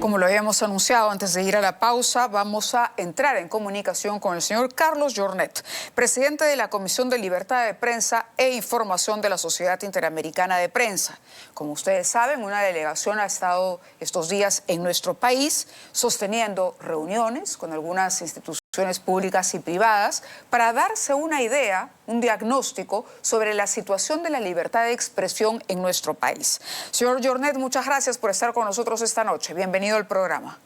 Como lo habíamos anunciado antes de ir a la pausa, vamos a entrar en comunicación con el señor Carlos Jornet, presidente de la Comisión de Libertad de Prensa e Información de la Sociedad Interamericana de Prensa. Como ustedes saben, una delegación ha estado estos días en nuestro país sosteniendo reuniones con algunas instituciones públicas y privadas para darse una idea, un diagnóstico sobre la situación de la libertad de expresión en nuestro país. Señor Jornet, muchas gracias por estar con nosotros esta noche. Bienvenido al programa.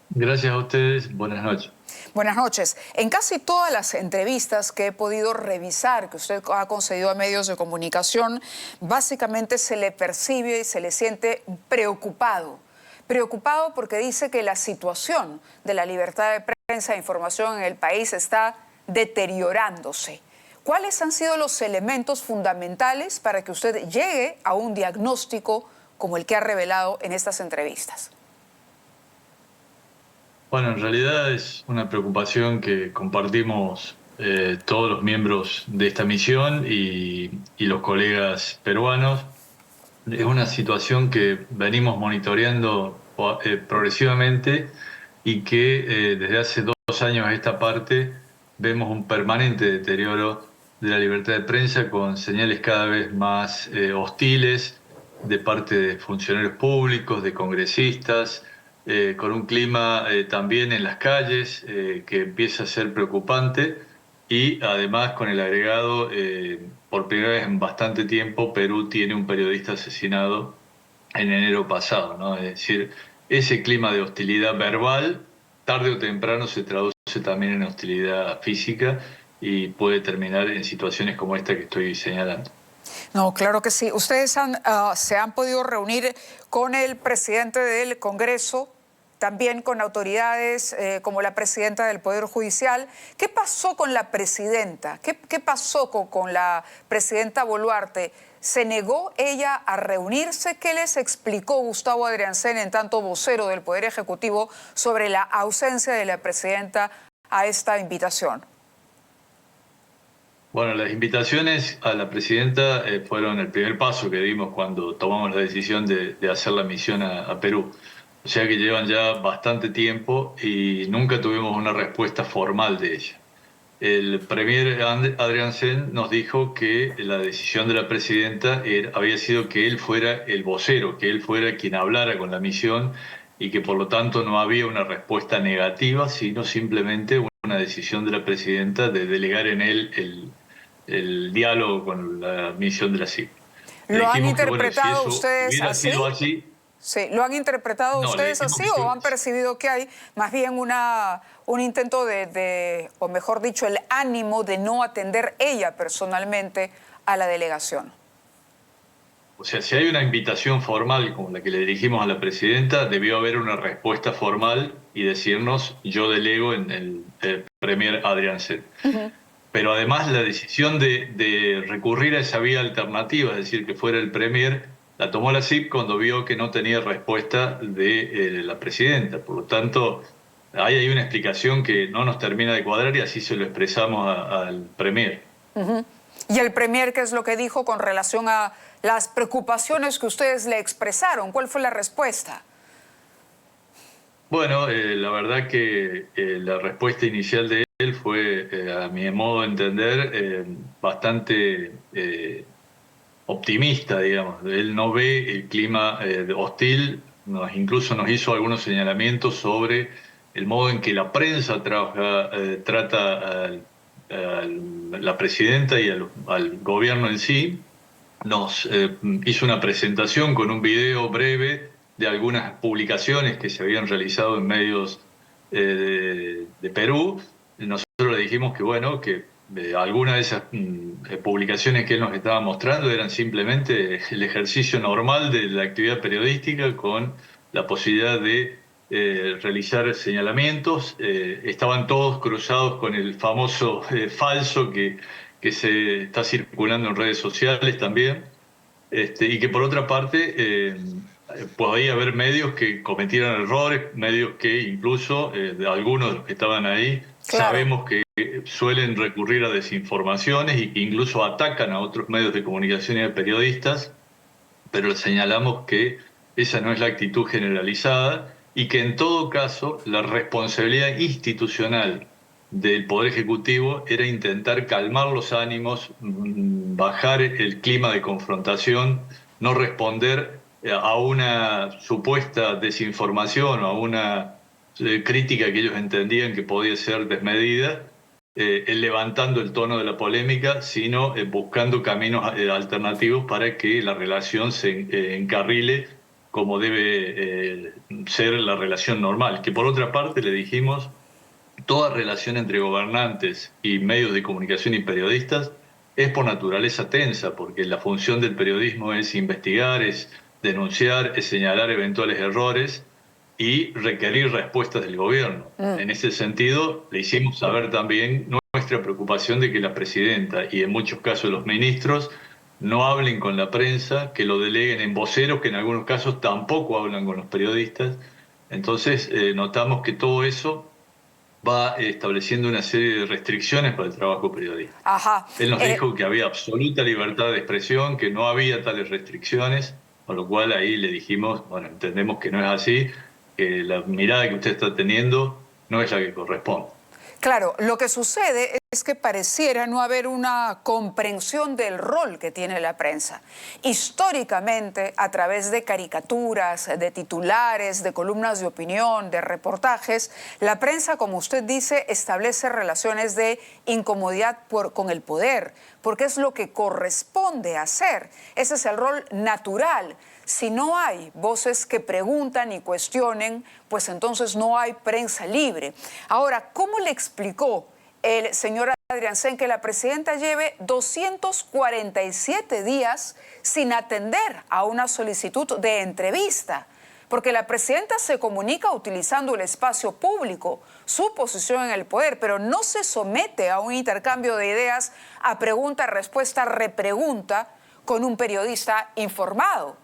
Gracias a ustedes. Buenas noches. Buenas noches. En casi todas las entrevistas que he podido revisar, que usted ha concedido a medios de comunicación, básicamente se le percibe y se le siente preocupado. Preocupado porque dice que la situación de la libertad de prensa e información en el país está deteriorándose. ¿Cuáles han sido los elementos fundamentales para que usted llegue a un diagnóstico como el que ha revelado en estas entrevistas? Bueno, en realidad es una preocupación que compartimos todos los miembros de esta misión y los colegas peruanos. Es una situación que venimos monitoreando progresivamente y que desde hace 2 años a esta parte vemos un permanente deterioro de la libertad de prensa con señales cada vez más hostiles de parte de funcionarios públicos, de congresistas, con un clima también en las calles que empieza a ser preocupante y además con el agregado, por primera vez en bastante tiempo, Perú tiene un periodista asesinado en enero pasado, ¿no? Es decir, ese clima de hostilidad verbal, tarde o temprano se traduce también en hostilidad física y puede terminar en situaciones como esta que estoy señalando. No, claro que sí. Ustedes se han podido reunir con el presidente del Congreso, también con autoridades como la presidenta del Poder Judicial. ¿Qué pasó con la presidenta? ¿Qué pasó con la presidenta Boluarte? ¿Se negó ella a reunirse? ¿Qué les explicó Gustavo Adriancén, en tanto vocero del Poder Ejecutivo, sobre la ausencia de la presidenta a esta invitación? Bueno, las invitaciones a la presidenta fueron el primer paso que dimos cuando tomamos la decisión de hacer la misión a Perú. O sea que llevan ya bastante tiempo y nunca tuvimos una respuesta formal de ella. El premier Adriancén nos dijo que la decisión de la presidenta había sido que él fuera el vocero, que él fuera quien hablara con la misión y que por lo tanto no había una respuesta negativa, sino simplemente una decisión de la presidenta de delegar en él el diálogo con la misión de la CIP. ¿Lo han Dijimos que, bueno, si interpretado eso ustedes hubiera así? sido así... Sí, ¿lo han interpretado No, le ustedes dijimos así que o han percibido que hay más bien un intento o mejor dicho, el ánimo de no atender ella personalmente a la delegación? O sea, si hay una invitación formal como la que le dirigimos a la presidenta, debió haber una respuesta formal y decirnos, yo delego en el premier Adriancén. Pero además la decisión de recurrir a esa vía alternativa, es decir, que fuera el premier, la tomó la CIP cuando vio que no tenía respuesta de la presidenta. Por lo tanto, ahí hay una explicación que no nos termina de cuadrar y así se lo expresamos al premier. ¿Y el premier qué es lo que dijo con relación a las preocupaciones que ustedes le expresaron? ¿Cuál fue la respuesta? Bueno, la verdad que la respuesta inicial de él fue, a mi modo de entender, bastante optimista, digamos. Él no ve el clima hostil, incluso nos hizo algunos señalamientos sobre el modo en que la prensa trata a la presidenta y al gobierno en sí. Nos hizo una presentación con un video breve de algunas publicaciones que se habían realizado en medios de Perú. Nosotros le dijimos que, bueno, que algunas de esas publicaciones que él nos estaba mostrando eran simplemente el ejercicio normal de la actividad periodística con la posibilidad de realizar señalamientos. Estaban todos cruzados con el famoso falso que se está circulando en redes sociales también, y que por otra parte podía haber medios que cometieran errores, medios que incluso algunos de los que estaban ahí Claro. sabemos que suelen recurrir a desinformaciones y que incluso atacan a otros medios de comunicación y a periodistas, pero señalamos que esa no es la actitud generalizada y que en todo caso la responsabilidad institucional del Poder Ejecutivo era intentar calmar los ánimos, bajar el clima de confrontación, no responder a una supuesta desinformación o a una crítica que ellos entendían que podía ser desmedida, levantando el tono de la polémica, sino buscando caminos alternativos para que la relación se encarrile como debe ser la relación normal. Que por otra parte le dijimos, toda relación entre gobernantes y medios de comunicación y periodistas es por naturaleza tensa, porque la función del periodismo es investigar, es denunciar, es señalar eventuales errores y requerir respuestas del gobierno. En ese sentido, le hicimos saber también nuestra preocupación de que la presidenta y en muchos casos los ministros no hablen con la prensa, que lo deleguen en voceros, que en algunos casos tampoco hablan con los periodistas. Entonces, notamos que todo eso va estableciendo una serie de restricciones para el trabajo periodístico. Ajá. Él nos dijo que había absoluta libertad de expresión, que no había tales restricciones, con lo cual ahí le dijimos, bueno, entendemos que no es así, que la mirada que usted está teniendo no es la que corresponde. Claro, lo que sucede es que pareciera no haber una comprensión del rol que tiene la prensa. Históricamente, a través de caricaturas, de titulares, de columnas de opinión, de reportajes, la prensa, como usted dice, establece relaciones de incomodidad con el poder, porque es lo que corresponde hacer. Ese es el rol natural. Si no hay voces que preguntan y cuestionen, pues entonces no hay prensa libre. Ahora, ¿cómo le explicó el señor Adriancén que la presidenta lleve 247 días sin atender a una solicitud de entrevista? Porque la presidenta se comunica utilizando el espacio público, su posición en el poder, pero no se somete a un intercambio de ideas, a pregunta, respuesta, repregunta con un periodista informado.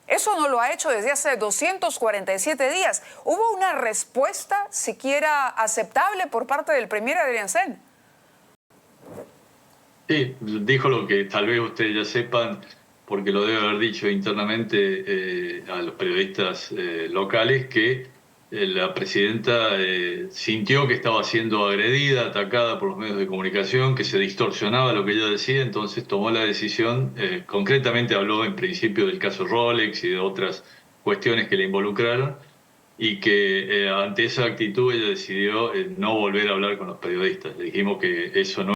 Eso no lo ha hecho desde hace 247 días. ¿Hubo una respuesta siquiera aceptable por parte del premier Adriancén? Sí, dijo lo que tal vez ustedes ya sepan, porque lo debe haber dicho internamente a los periodistas locales, que la presidenta sintió que estaba siendo agredida, atacada por los medios de comunicación, que se distorsionaba lo que ella decía, entonces tomó la decisión, concretamente habló en principio del caso Rolex y de otras cuestiones que le involucraron, y que ante esa actitud ella decidió no volver a hablar con los periodistas. Le dijimos que eso no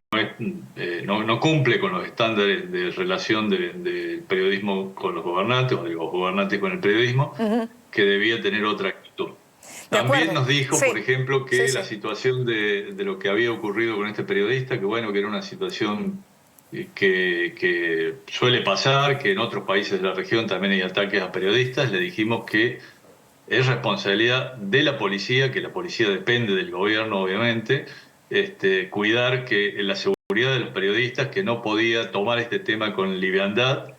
cumple con los estándares de relación del periodismo con los gobernantes o de los gobernantes con el periodismo, que debía tener otra actitud. También nos dijo, por ejemplo, que la situación de lo que había ocurrido con este periodista, que bueno, que era una situación que suele pasar, que en otros países de la región también hay ataques a periodistas. Le dijimos que es responsabilidad de la policía, que la policía depende del gobierno, obviamente, cuidar que la seguridad de los periodistas, que no podía tomar este tema con liviandad,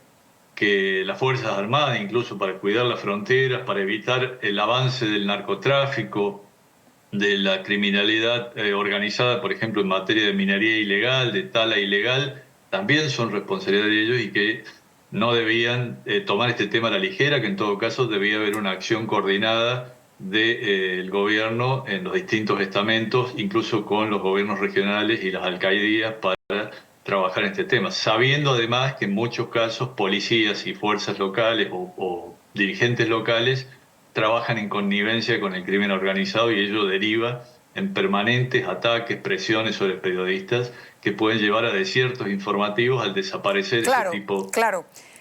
que las Fuerzas Armadas, incluso para cuidar las fronteras, para evitar el avance del narcotráfico, de la criminalidad organizada, por ejemplo, en materia de minería ilegal, de tala ilegal, también son responsabilidad de ellos y que no debían tomar este tema a la ligera, que en todo caso debía haber una acción coordinada del gobierno en los distintos estamentos, incluso con los gobiernos regionales y las alcaldías, para trabajar en este tema, sabiendo además que en muchos casos policías y fuerzas locales o dirigentes locales trabajan en connivencia con el crimen organizado y ello deriva en permanentes ataques, presiones sobre periodistas que pueden llevar a desiertos informativos al desaparecer ese tipo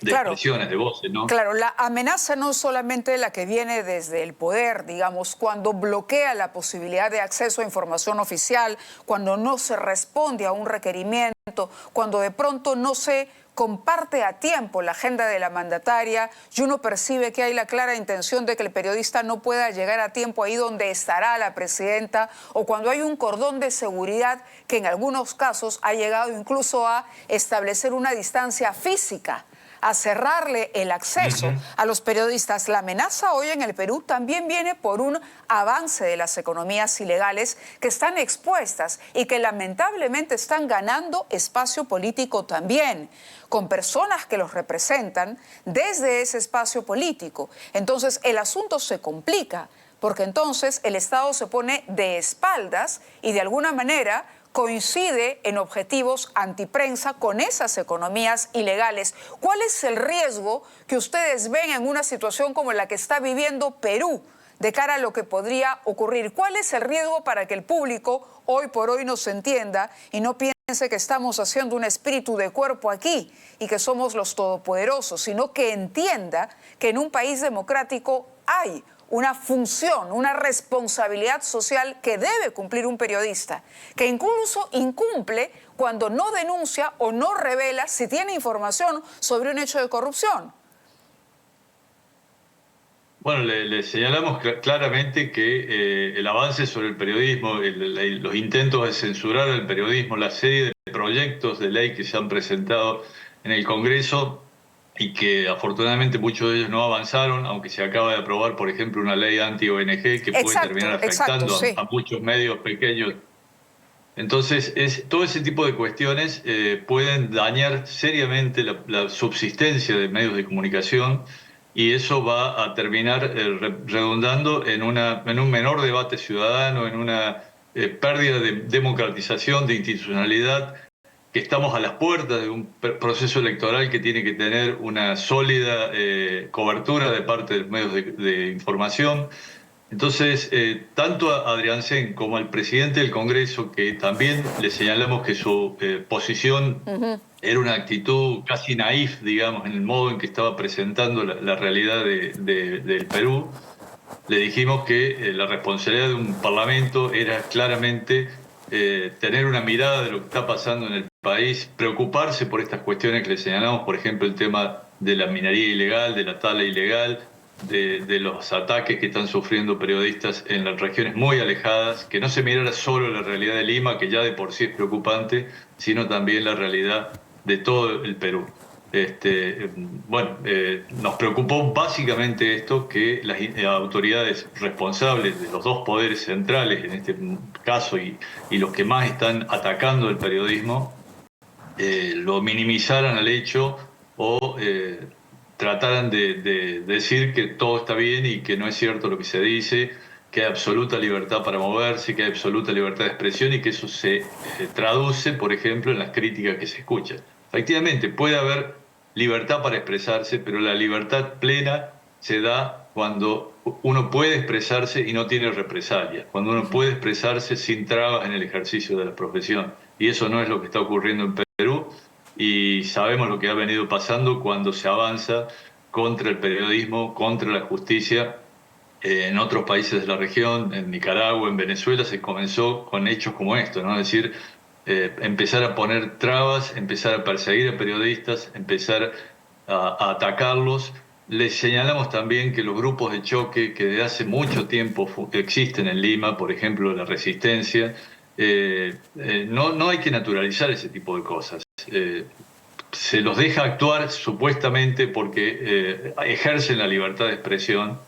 de expresiones, de voces, ¿no? Claro, la amenaza no es solamente la que viene desde el poder, digamos, cuando bloquea la posibilidad de acceso a información oficial, cuando no se responde a un requerimiento, cuando de pronto no se comparte a tiempo la agenda de la mandataria y uno percibe que hay la clara intención de que el periodista no pueda llegar a tiempo ahí donde estará la presidenta, o cuando hay un cordón de seguridad que en algunos casos ha llegado incluso a establecer una distancia física a cerrarle el acceso a los periodistas. La amenaza hoy en el Perú también viene por un avance de las economías ilegales que están expuestas y que lamentablemente están ganando espacio político también, con personas que los representan desde ese espacio político. Entonces el asunto se complica, porque entonces el Estado se pone de espaldas y de alguna manera coincide en objetivos antiprensa con esas economías ilegales. ¿Cuál es el riesgo que ustedes ven en una situación como la que está viviendo Perú de cara a lo que podría ocurrir? ¿Cuál es el riesgo para que el público hoy por hoy nos entienda y no piense que estamos haciendo un espíritu de cuerpo aquí y que somos los todopoderosos, sino que entienda que en un país democrático hay una función, una responsabilidad social que debe cumplir un periodista, que incluso incumple cuando no denuncia o no revela si tiene información sobre un hecho de corrupción? Bueno, le señalamos claramente que el avance sobre el periodismo, los intentos de censurar al periodismo, la serie de proyectos de ley que se han presentado en el Congreso y que afortunadamente muchos de ellos no avanzaron, aunque se acaba de aprobar, por ejemplo, una ley anti-ONG que puede terminar afectando sí. a muchos medios pequeños. Entonces, todo ese tipo de cuestiones pueden dañar seriamente la subsistencia de medios de comunicación y eso va a terminar redundando en un menor debate ciudadano, en una pérdida de democratización, de institucionalidad, que estamos a las puertas de un proceso electoral que tiene que tener una sólida cobertura de parte de los medios de información. Entonces, tanto a Adrián Sen como al presidente del Congreso, que también le señalamos que su posición era una actitud casi naif, digamos, en el modo en que estaba presentando la realidad del Perú, le dijimos que la responsabilidad de un parlamento era claramente tener una mirada de lo que está pasando en el país, preocuparse por estas cuestiones que le señalamos, por ejemplo, el tema de la minería ilegal, de la tala ilegal, de los ataques que están sufriendo periodistas en las regiones muy alejadas, que no se mirara solo la realidad de Lima, que ya de por sí es preocupante, sino también la realidad de todo el Perú. Nos preocupó básicamente esto, que las autoridades responsables de los dos poderes centrales, en este caso, y los que más están atacando el periodismo, lo minimizaran al hecho o trataran de decir que todo está bien y que no es cierto lo que se dice, que hay absoluta libertad para moverse, que hay absoluta libertad de expresión y que eso se traduce, por ejemplo, en las críticas que se escuchan. Efectivamente, puede haber libertad para expresarse, pero la libertad plena se da cuando uno puede expresarse y no tiene represalias, cuando uno puede expresarse sin trabas en el ejercicio de la profesión. Y eso no es lo que está ocurriendo en Perú, y sabemos lo que ha venido pasando cuando se avanza contra el periodismo, contra la justicia. En otros países de la región, en Nicaragua, en Venezuela, se comenzó con hechos como esto, ¿no? Es decir, empezar a poner trabas, empezar a perseguir a periodistas, empezar a atacarlos. Les señalamos también que los grupos de choque que desde hace mucho tiempo existen en Lima, por ejemplo, la Resistencia, no hay que naturalizar ese tipo de cosas. Se los deja actuar supuestamente porque ejercen la libertad de expresión,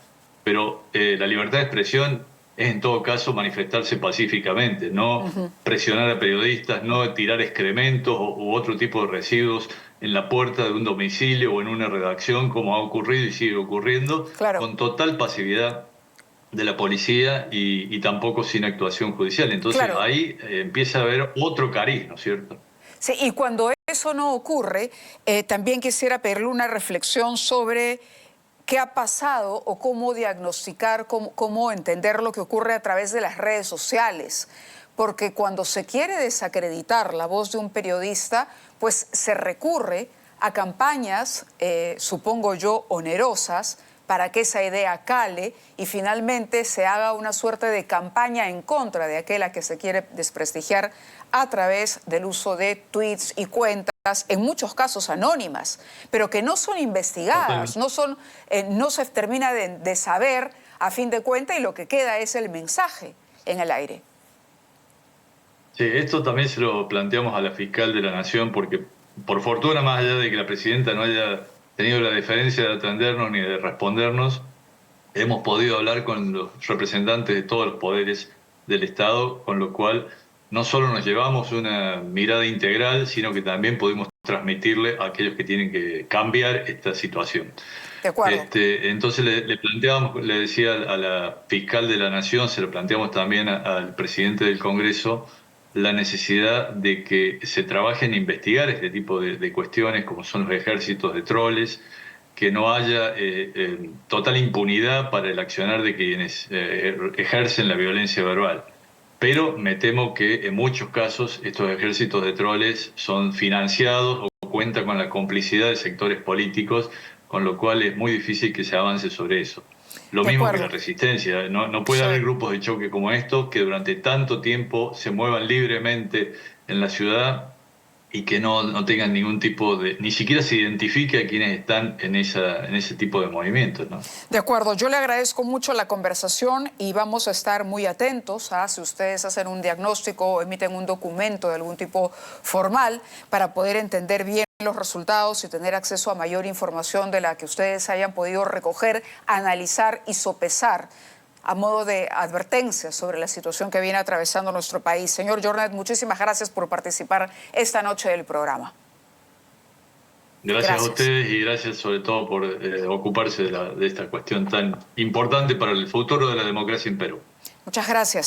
pero la libertad de expresión es en todo caso manifestarse pacíficamente, no presionar a periodistas, no tirar excrementos u otro tipo de residuos en la puerta de un domicilio o en una redacción, como ha ocurrido y sigue ocurriendo, con total pasividad de la policía y tampoco sin actuación judicial. Entonces ahí empieza a haber otro cariz, ¿no es cierto? Sí, y cuando eso no ocurre, también quisiera pedirle una reflexión sobre qué ha pasado o cómo diagnosticar, cómo entender lo que ocurre a través de las redes sociales. Porque cuando se quiere desacreditar la voz de un periodista, pues se recurre a campañas, supongo yo, onerosas, para que esa idea cale y finalmente se haga una suerte de campaña en contra de aquella que se quiere desprestigiar a través del uso de tweets y cuentas, en muchos casos anónimas, pero que no son investigadas, no se termina de saber a fin de cuentas y lo que queda es el mensaje en el aire. Sí, esto también se lo planteamos a la fiscal de la Nación porque, por fortuna, más allá de que la presidenta no haya tenido la deferencia de atendernos ni de respondernos. Hemos podido hablar con los representantes de todos los poderes del Estado, con lo cual no solo nos llevamos una mirada integral, sino que también pudimos transmitirle a aquellos que tienen que cambiar esta situación. De acuerdo. Entonces le planteábamos, le decía a la fiscal de la Nación, se lo planteamos también al presidente del Congreso, la necesidad de que se trabaje en investigar este tipo de cuestiones, como son los ejércitos de troles, que no haya total impunidad para el accionar de quienes ejercen la violencia verbal. Pero me temo que en muchos casos estos ejércitos de troles son financiados o cuentan con la complicidad de sectores políticos, con lo cual es muy difícil que se avance sobre eso. Lo De mismo que acuerdo. la resistencia. No puede haber grupos de choque como estos que durante tanto tiempo se muevan libremente en la ciudad y que no tengan ningún tipo de, ni siquiera se identifique a quienes están en ese tipo de movimientos, ¿no? De acuerdo, yo le agradezco mucho la conversación y vamos a estar muy atentos a si ustedes hacen un diagnóstico o emiten un documento de algún tipo formal para poder entender bien los resultados y tener acceso a mayor información de la que ustedes hayan podido recoger, analizar y sopesar a modo de advertencia sobre la situación que viene atravesando nuestro país. Señor Jornet, muchísimas gracias por participar esta noche del programa. Gracias a ustedes y gracias sobre todo por ocuparse de esta cuestión tan importante para el futuro de la democracia en Perú. Muchas gracias.